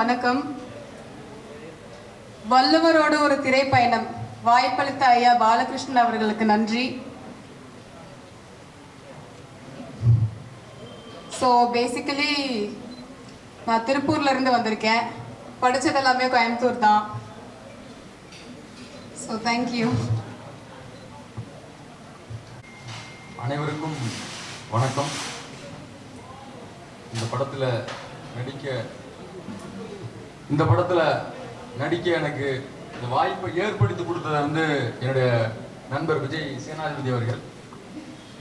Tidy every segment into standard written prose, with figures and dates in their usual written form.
வணக்கம். வள்ளுவரோடு ஒரு திரைப்பயணம் வாய்ப்பளித்த ஐயா பாலகிருஷ்ணன் அவர்களுக்கு நன்றி. ஸோ பேசிக்கலி நான் திருப்பூர்ல இருந்து வந்திருக்கேன். படித்தது எல்லாமே கோயம்புத்தூர் தான். So thank you. அனைவருக்கும் வணக்கம். இந்த படத்தில் நடிக்க எனக்கு இந்த வாய்ப்பை ஏற்படுத்தி கொடுத்தது என்னுடைய நண்பர் விஜய் சேனாதிபதி அவர்கள்.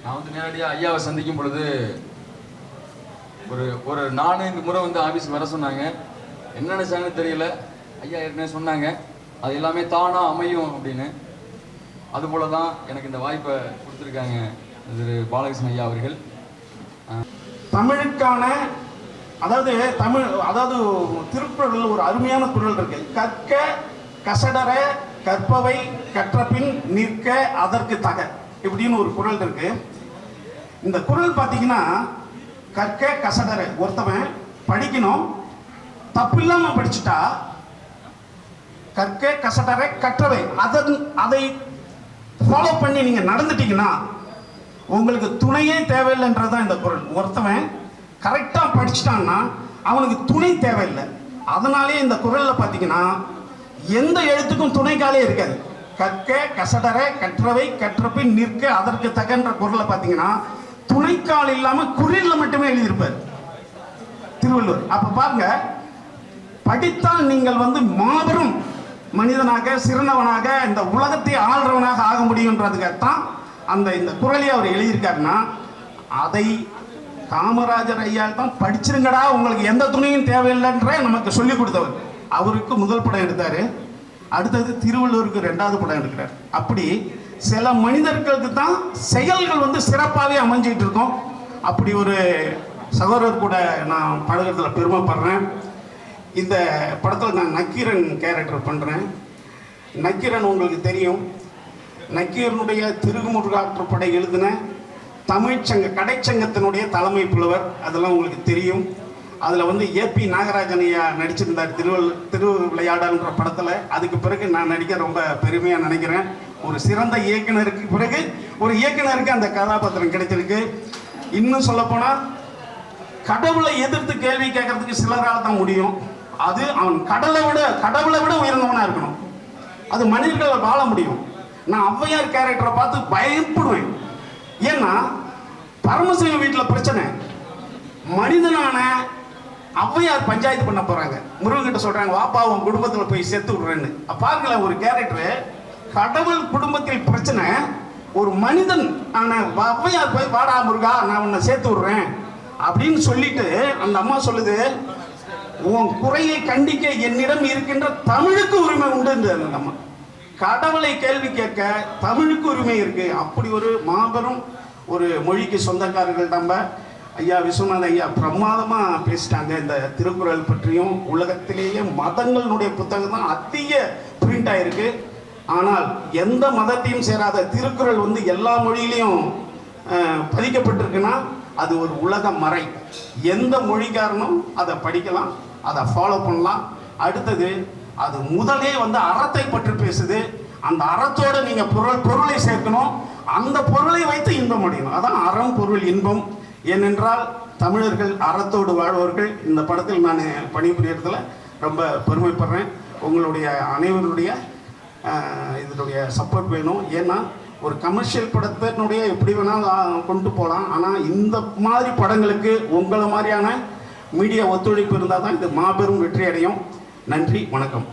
நான் நேரடியாக ஐயாவை சந்திக்கும் பொழுது ஒரு 4-5 முறை ஆஃபீஸுக்கு வர சொன்னாங்க. என்ன நினைச்சாங்கன்னு தெரியல. ஐயா ஏற்கனவே சொன்னாங்க அது எல்லாமே தானாக அமையும் அப்படின்னு. அதுபோல தான் எனக்கு இந்த வாய்ப்பை கொடுத்துருக்காங்க திரு பாலகிருஷ்ணன் ஐயா அவர்கள். தமிழுக்கான அதாவது திருக்குறள் ஒரு அருமையான குறள் இருக்கு. கற்க கசடர கற்பவை கற்றபின் நிற்க அதற்கு தக இப்படின்னு ஒரு குறள் இருக்கு. இந்த குறள் பார்த்தீங்கன்னா கற்க கசடர ஒருத்தவன் படிக்கணும், தப்பில்லாம படிச்சுட்டா கற்க கசடர கற்றவை அதை ஃபாலோ பண்ணி நீங்க நடந்துட்டீங்கன்னா உங்களுக்கு துணையே தேவையில்லைன்றதுதான் இந்த குறள். ஒருத்தவன் கரெக்டாக படிச்சுட்டான்னா அவனுக்கு துணை தேவையில்லை. அதனாலே இந்த குறளில் பார்த்தீங்கன்னா எந்த எழுத்துக்கும் துணைக்காலே இருக்காது. கற்க கசடர கற்றவை கற்றபின் நிற்க அதற்கு தகன்ற குறளை பார்த்தீங்கன்னா துணைக்கால் இல்லாமல் குறியில் மட்டுமே எழுதியிருப்பார் திருவள்ளுவர். அப்போ பாருங்க, படித்தால் நீங்கள் மாபெரும் மனிதனாக சிறந்தவனாக இந்த உலகத்தை ஆள்றவனாக ஆக முடியுன்றதுக்காகத்தான் இந்த குறளை அவர் எழுதியிருக்காருன்னா அதை காமராஜர் ஐயா தான் படிச்சிருங்கடா உங்களுக்கு எந்த துணையும் தேவையில்லைன்ற நமக்கு சொல்லிக் கொடுத்தவர். அவருக்கு முதல் படம் எடுத்தார், அடுத்தது திருவள்ளுவருக்கு 2வது படம் எடுக்கிறார். அப்படி சில மனிதர்களுக்கு தான் செயல்கள் சிறப்பாகவே அமைஞ்சிட்டு இருக்கும். அப்படி ஒரு சகோதரர் கூட நான் பழகிறதுல பெருமைப்படுறேன். இந்த படத்தில் நான் நக்கீரன் கேரக்டர் பண்ணுறேன். நக்கீரன் உங்களுக்கு தெரியும், நக்கீரனுடைய திருமுருகாற்று படை எழுதின தமிழ்ச்சங்க கடைச்சங்கத்தினுடைய தலைமை புலவர். அதெல்லாம் உங்களுக்கு தெரியும். அதில் ஏபி நாகராஜன் ஐயா நடிச்சிருந்தார் திருவிளையாடல்ன்ற படத்தில். அதுக்கு பிறகு நான் நடிக்க ரொம்ப பெருமையாக நினைக்கிறேன். ஒரு சிறந்த இயக்குனருக்கு பிறகு ஒரு இயக்குனருக்கு அந்த கதாபாத்திரம் கிடைச்சிருக்கு. இன்னும் சொல்லப்போனால் கடவுளை எதிர்த்து கேள்வி கேட்கறதுக்கு சிலரால் தான் முடியும். அது அவன் கடவுளை விட உயர்ந்தவனாக இருக்கணும். அது மனிதர்களை வாழ முடியும். நான் ஔவையார் கேரக்டரை பார்த்து பயப்படுவேன். ஏன்னா பரமசிவ வீட்டில் பிரச்சனை, மனிதனான ஔவையார் பஞ்சாயத்து பண்ண போறாங்க. முருகன்கிட்ட சொல்றாங்க, வாப்பா உன் குடும்பத்தில் போய் சேர்த்து விடுறேன்னு. பாருங்களேன், ஒரு கேரக்டர் கடவுள் குடும்பத்தில் பிரச்சனை, ஒரு மனிதன் ஆன ஔவையார் போய் வாடா முருகா நான் உன்னை சேர்த்து விடுறேன் அப்படின்னு சொல்லிட்டு அந்த அம்மா சொல்லுது, உன் குறையை கண்டிக்க என்னிடம் இருக்கின்ற தமிழுக்கு உரிமை உண்டு. அந்த அம்மா கடவுளை கேள்வி கேட்க தமிழுக்கு உரிமை இருக்கு. அப்படி ஒரு மாபெரும் ஒரு மொழிக்கு சொந்தக்காரர்கள் நம்ம ஐயா விஸ்வநாத ஐயா பிரமாதமாக பேசிட்டாங்க. இந்த திருக்குறள் பற்றியும் உலகத்திலேயே மதங்களுடைய புத்தகம் தான் அதிக பிரிண்ட் ஆயிருக்கு. ஆனால் எந்த மதத்தையும் சேராத திருக்குறள் எல்லா மொழியிலையும் பதிக்கப்பட்டிருக்குன்னா அது ஒரு உலக மறை. எந்த மொழிக்காரனும் அதை படிக்கலாம், அதை ஃபாலோ பண்ணலாம். அடுத்தது அது முதலே அறத்தை பற்றி பேசுது. அந்த அறத்தோட நீங்க பொருளை சேர்க்கணும், அந்த பொருளை வைத்து இன்பம் அடையணும். அதான் அறம் பொருள் இன்பம். ஏனென்றால் தமிழர்கள் அறத்தோடு வாழ்வர்கள். இந்த படத்தில் நான் பணிபுரியறதுல ரொம்ப பெருமைப்படுறேன். உங்களுடைய அனைவருடைய இதனுடைய சப்போர்ட் வேணும். ஏன்னா ஒரு கமர்ஷியல் படத்தினுடைய எப்படி வேணாலும் கொண்டு போகலாம், ஆனால் இந்த மாதிரி படங்களுக்கு உங்களை மாதிரியான மீடியா ஒத்துழைப்பு இருந்தால் தான் இது மாபெரும் வெற்றி அடையும். நன்றி, வணக்கம்.